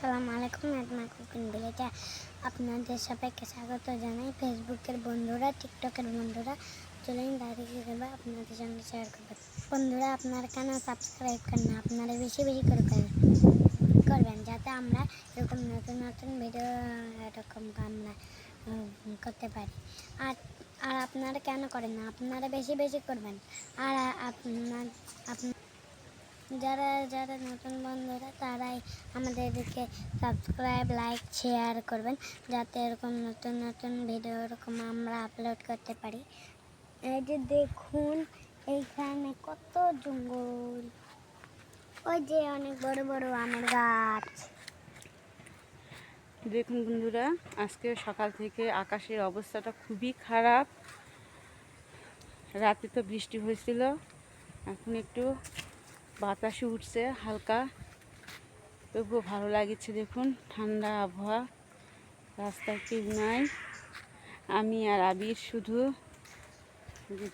আসসালামু আলাইকুম, আমার কুকিং ভিলেজে আপনাদের সবাইকে স্বাগত জানাই। ফেসবুকের বন্ধুরা, টিকটকের বন্ধুরা, চলুন ডাইরেক্ট করবো আপনাদের সঙ্গে শেয়ার করবো। বন্ধুরা, আপনারা কেন সাবস্ক্রাইব করেন না? আপনারা বেশি বেশি করে করবেন, যাতে আমরা এরকম নতুন নতুন ভিডিও এরকম আমরা করতে পারি। আর আর আপনারা কেন করেন না? আপনারা বেশি বেশি করবেন। আর যারা যারা নতুন বন্ধুরা, তারাই আমাদেরকে সাবস্ক্রাইব, লাইক, শেয়ার করবেন, যাতে এরকম নতুন নতুন ভিডিও এরকম আমরা আপলোড করতে পারি। এই যে দেখুন, এইখানে কত জঙ্গল, ওই যে অনেক বড় বড় আমের গাছ। দেখুন বন্ধুরা, আজকে সকাল থেকে আকাশের অবস্থাটা খুবই খারাপ। রাতে তো বৃষ্টি হয়েছিল, এখন একটু বাতাসে উঠছে হালকা, তবুও ভালো লাগছে। দেখুন, ঠান্ডা আবহাওয়া, রাস্তায় কেউ নাই, আমি আর আবির শুধু।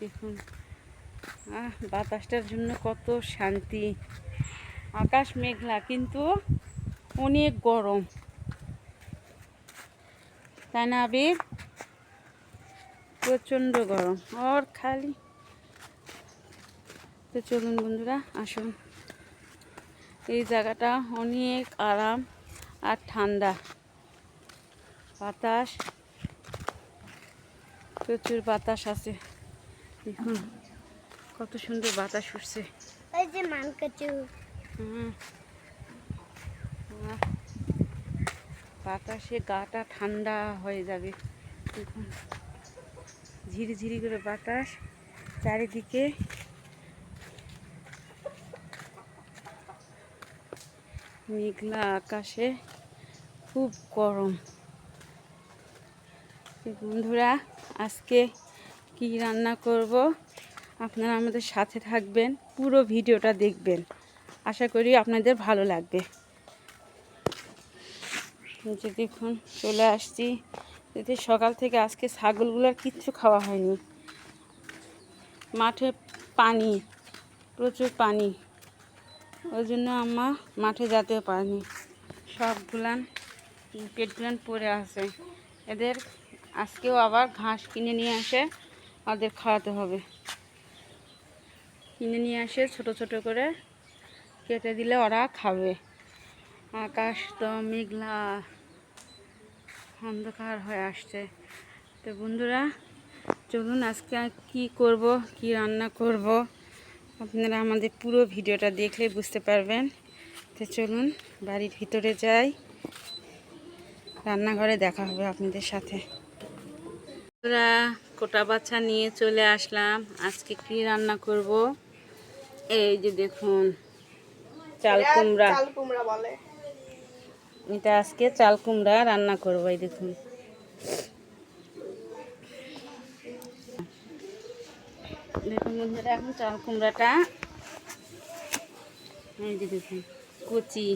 দেখুন, বাতাসটার জন্য কত শান্তি। আকাশ মেঘলা, কিন্তু অনেক গরম, তাই না আবির? প্রচণ্ড গরম আর খালি। তো চলুন বন্ধুরা, আসুন। এই জায়গাটা অনেক আরাম আর ঠান্ডা, বাতাস, প্রচুর বাতাস আছে। দেখুন কত সুন্দর বাতাস উঠছে। এই যে মানকচু, বাতাসে গাটা ঠান্ডা হয়ে যাবে। দেখুন, ঝিরিঝিরি করে বাতাস, চারিদিকে মেঘলা আকাশে, খুব গরম। বন্ধুরা, আজকে কি রান্না করব আপনারা আমাদের সাথে থাকবেন, পুরো ভিডিওটা দেখবেন, আশা করি আপনাদের ভালো লাগবে। যে দেখুন, চলে আসছি। এতে সকাল থেকে আজকে ছাগলগুলোর কিচ্ছু খাওয়া হয়নি। মাঠে পানি, প্রচুর পানি, ওই জন্য আম্মা মাঠে যেতেও পারেনি। সবগুলান পেটগুলান পড়ে আছে। এদের আজকেও আবার ঘাস কিনে নিয়ে আসে, ওদের খাওয়াতে হবে। কিনে নিয়ে আসে ছোট ছোট করে কেটে দিলে ওরা খাবে। আকাশ তো মেঘলা, অন্ধকার হয়ে আসছে। তো বন্ধুরা, চলুন আজকে কি করব, কি রান্না করব, আপনারা আমাদের পুরো ভিডিওটা দেখলে বুঝতে পারবেন। তো চলুন বাড়ির ভিতরে যাই, রান্নাঘরে দেখা হবে আপনাদের সাথে। বন্ধুরা, কোটা বাছা নিয়ে চলে আসলাম। আজকে কি রান্না করব, এই যে দেখুন, চাল কুমড়া। বলে এটা আজকে চাল কুমড়া রান্না করব। এই দেখুন, দেখুন বন্ধুরা, এখন চাল কুমড়াটা এই যে দেখুন কচি,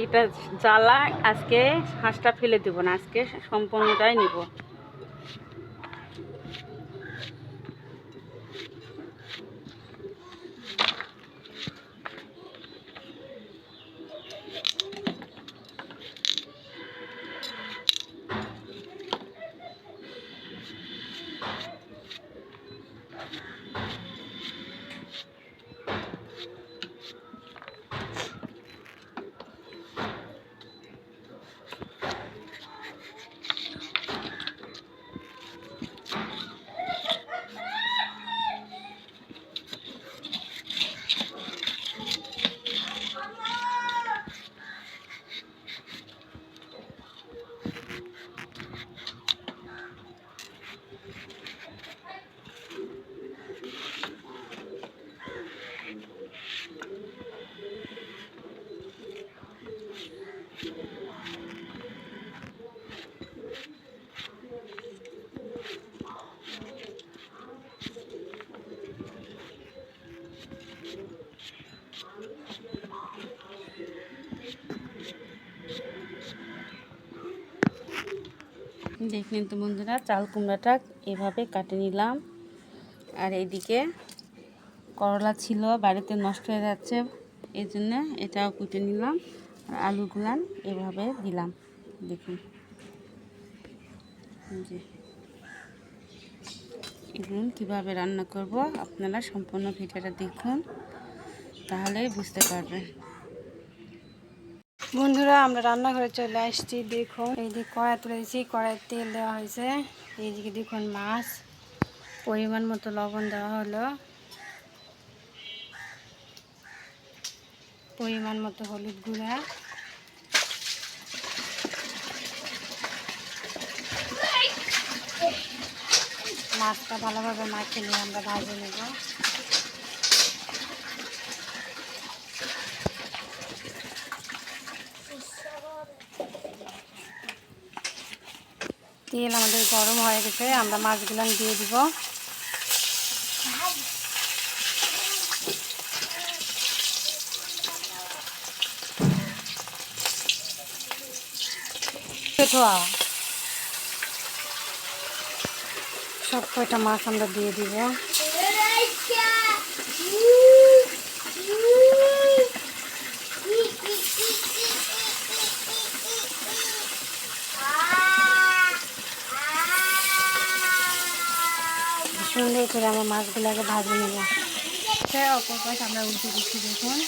এটা জ্বালা। আজকে হাঁসটা ফেলে দেব না, আজকে সম্পূর্ণটাই নিব। দেখলেন তো বন্ধুরা, চাল কুমড়াটা এভাবে কাটে নিলাম। আর এইদিকে করলা ছিল বাড়িতে, নষ্ট হয়ে যাচ্ছে, এই জন্য এটাও কুটে নিলাম। আর আলুগুলান এভাবে দিলাম। দেখুন যে এগুলো কীভাবে রান্না করব, আপনারা সম্পূর্ণ ভিডিওটা দেখুন, তাহলেই বুঝতে পারবেন। বন্ধুরা, আমরা রান্নাঘরে চলে আসছি। দেখুন এইদিকে কড়াই তুলেছি, কড়াইয়ে তেল দেওয়া হয়েছে। এইদিকে দেখুন মাছ, পরিমাণ মতো লবণ দেওয়া হলো, পরিমাণ মতো হলুদ গুঁড়া, মাছটা ভালোভাবে মাখিয়ে নিয়ে আমরা ভাজে নেব। তেল আমাদের গরম হয়ে গেছে, আমরা মাছগুলো দিয়ে দিব। সব কয়টা মাছ আমরা দিয়ে দিব। সুন্দর করে আমরা মাছগুলোকে ভাজে নেব। অপর পাশ আমরা উল্টে দিচ্ছি। দেখুন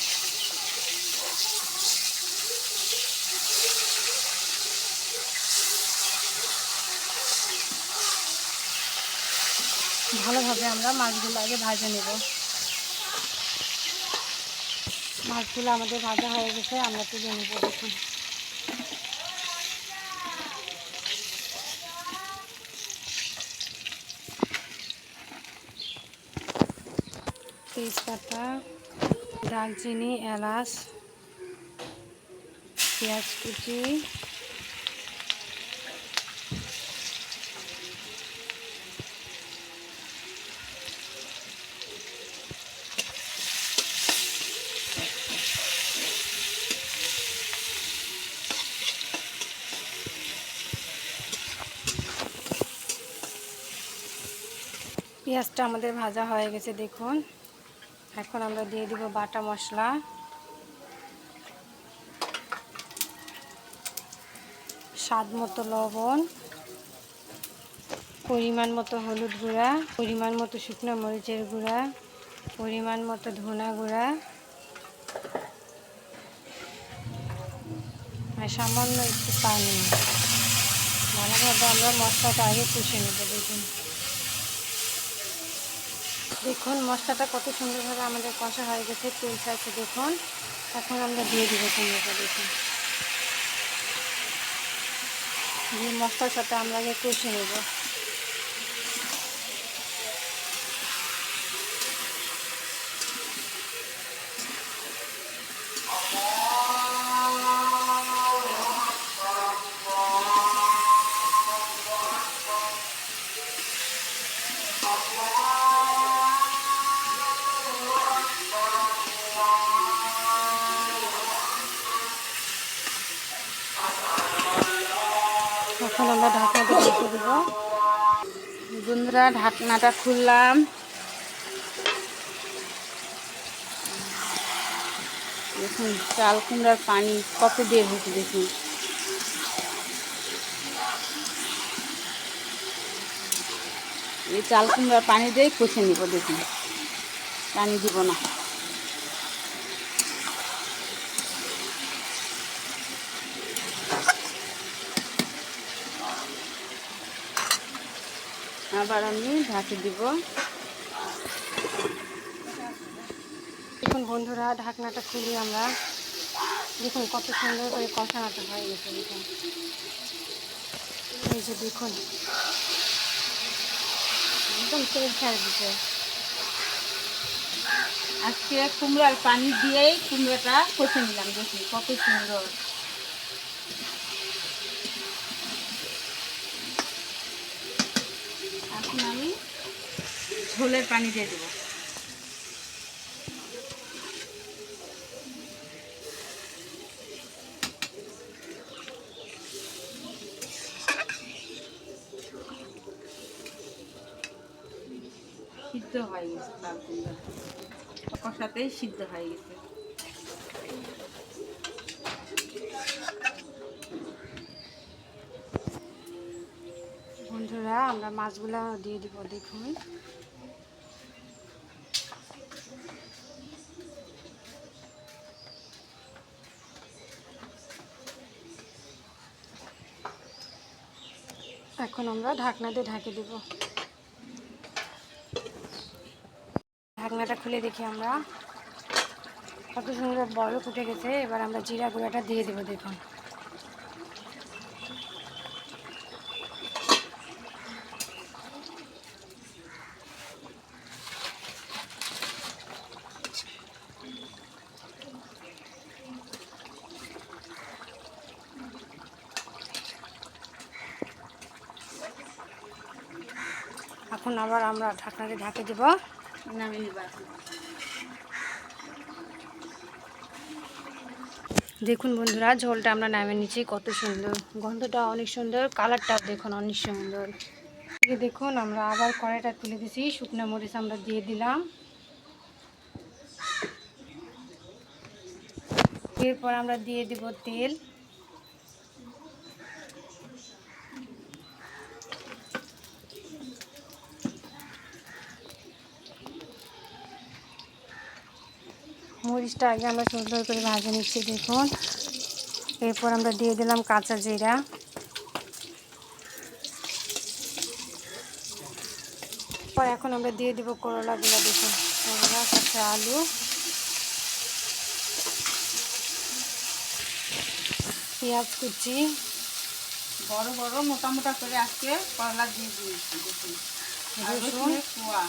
ভালোভাবে আমরা মাছগুলো আগে ভাজে নেব। মাছগুলো আমাদের ভাজা হয়ে গেছে, আমরা তুলে নেব। দেখুন তেজপাতা, দারচিনি, এলাচ, পেঁয়াজ কুচি, পেঁয়াজটা আমাদের ভাজা হয়ে গেছে। দেখুন এখন আমরা দিয়ে দিব বাটা মশলা, স্বাদ মতো লবণ, পরিমাণ মতো হলুদ গুঁড়া, পরিমাণ মতো শুকনো মরিচের গুঁড়া, পরিমাণ মতো ধনা গুঁড়া, আর সামান্য একটু পানি। ভালোভাবে আমরা মশলাটা আগে কষে নেব। দেখুন মশলাটা কত সুন্দরভাবে আমাদের কষা হয়ে গেছে, তেল ছাড়ছে। দেখুন এখন আমরা দিয়ে দিব কুমড়োটা। দেখুন দিয়ে মশলার সাথে আমরা আগে কষে নেব। এখন আমরা ঢাকনাটা ঢেকে দেব। বন্ধুরা, ঢাকনাটা খুললাম। দেখুন চাল কুমড়ার পানি কত বের হয়েছে। দেখুন এই চাল কুমড়ার পানি দিয়ে কষে নিব। দেখুন পানি দিব না। আবার আমি ঢাকি দিব। দেখুন বন্ধুরা, ঢাকনাটা খুলি আমরা। দেখুন কত সুন্দর করে কষানোটা হয়ে গেছে। দেখুন এই যে দেখুন একদম তেল ছাড় দিতে। আজকে কুমড়ার পানি দিয়েই কুমড়াটা কষে নিলাম। দেখুন কত সুন্দর। এখন আমি ঝোলের পানি দিয়ে দেবো। সিদ্ধ হয়ে গেছে, চাল কুমড়া কষাতেই সিদ্ধ হয়ে গেছে। বন্ধুরা আমরা মাছগুলা দিয়ে দিব। দেখুন এখন আমরা ঢাকনা দিয়ে ঢেকে দেব। ঢাকনাটা খুলে দেখি আমরা কত সুন্দর বড় ফুটে গেছে। এবার আমরা জিরা গুঁড়াটা দিয়ে দেবো। দেখুন এখন আবার আমরা ঢাকনাতে ঢেকে দেব। নামিয়ে নিবা। দেখুন বন্ধুরা ঝোলটা আমরা নামিয়ে নিচ্ছি। কত সুন্দর গন্ধটা, অনেক সুন্দর, কালারটাও দেখুন অনেক সুন্দর। দেখুন আমরা আবার কড়াইটা তুলে দিছি, শুকনো মরিচ আমরা দিয়ে দিলাম। এরপর আমরা দিয়ে দিব তেল। মরিচটা আগে আমরা সুন্দর করে ভেজে নিচ্ছি। দেখুন এরপর আমরা দিয়ে দিলাম কাঁচা জিরা। পর এখন আমরা দিয়ে দিব করলাগুলো। দেখুন করলা, কাঁচা আলু, পেঁয়াজ কুচি, বড় বড় মোটা মোটা করে আজকে করলা দিয়ে দিয়েছি। দেখুন রসুন, কুয়া।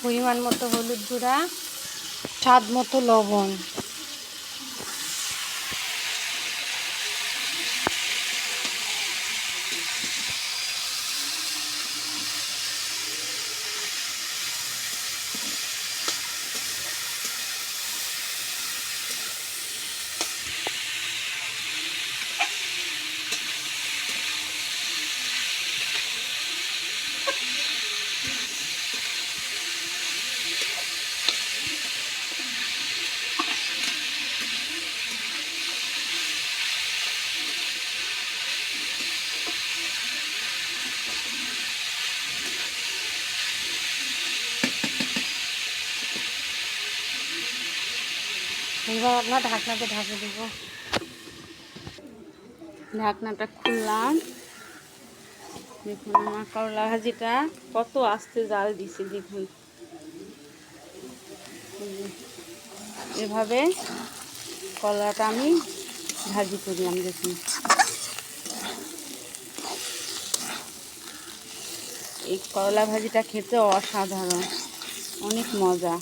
পরিমাণ মতো হলুদ গুঁড়া, স্বাদ মতো লবণ। এবার আমরা ঢাকনাতে ঢাকে দেব। ঢাকনাটা খুললাম। দেখুন আমার করলা ভাজিটা কত আস্তে জাল দিছে। দেখুন এভাবে করলাটা আমি ভাজি করলাম। দেখুন এই করলা ভাজিটা খেতে অসাধারণ, অনেক মজা।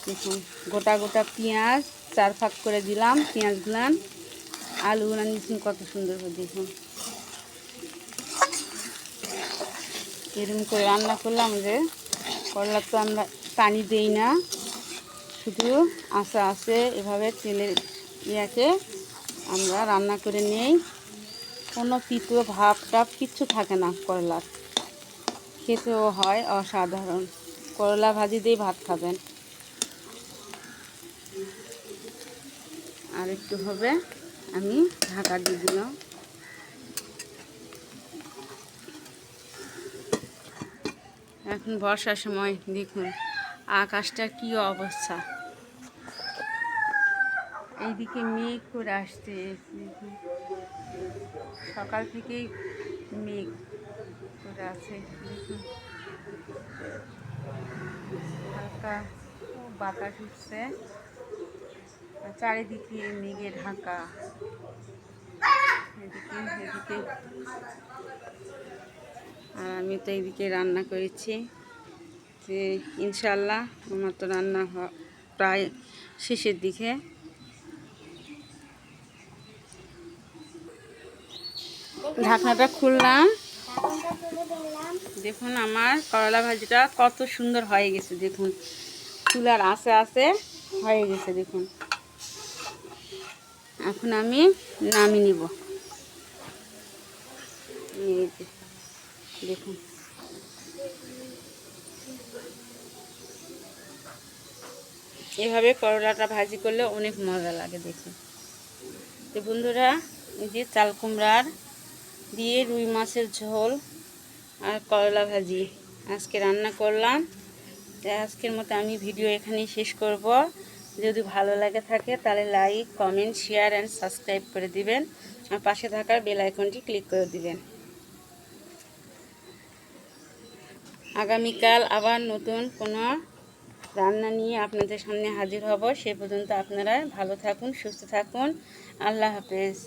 দেখুন গোটা গোটা পেঁয়াজ 4 ভাগ করে দিলাম। পেঁয়াজগুলান আলুগুলান দিচ্ছেন কত সুন্দর করে। দেখুন এরকম করে রান্না করলাম যে করলা তো আমরা পানি দেই না, শুধু আস্তে আস্তে এভাবে তেলের ইয়াকে আমরা রান্না করে নেই। কোনো তিতো ভাব টাপ কিচ্ছু থাকে না করলার, খেতেও হয় অসাধারণ। করলা ভাজি দিয়ে ভাত খাবেন। আর একটু হবে, আমি ঢাকা দিয়ে দিলাম। এখন বর্ষার সময় দেখুন আকাশটা কি অবস্থা। এইদিকে মেঘ করে আসছে। দেখুন সকাল থেকেই মেঘ করে আছে। দেখুন হালকা বাতাস উঠছে, আর চারিদিকে মেঘে ঢাকা। এদিকে এদিকে আর আমি তো এইদিকে রান্না করেছি যে ইনশাল্লাহ আমার তো রান্না প্রায় শেষের দিকে। ঢাকনাটা খুললাম। দেখুন আমার করলা ভাজিটা কত সুন্দর হয়ে গেছে। দেখুন চুলার আস্তে আস্তে হয়ে গেছে। দেখুন এখন আমি নামিয়ে নিব। এই যে দেখুন, এভাবে করলাটা ভাজি করলে অনেক মজা লাগে দেখুন। তো বন্ধুরা, এই যে চাল কুমড়ার দিয়ে রুই মাছের ঝোল আর করলা ভাজি আজকে রান্না করলাম। তাই আজকের মতো আমি ভিডিও এখানেই শেষ করব। যদি ভালো লাগে থাকে তাহলে like, comment, share and subscribe করে দিবেন, আর পাশে থাকার বেল আইকনটি ক্লিক করে দিবেন। আগামীকাল আবার নতুন কোনো রান্না নিয়ে আপনাদের সামনে হাজির হব। সে পর্যন্ত আপনারা ভালো থাকুন, সুস্থ থাকুন। আল্লাহ হাফেজ।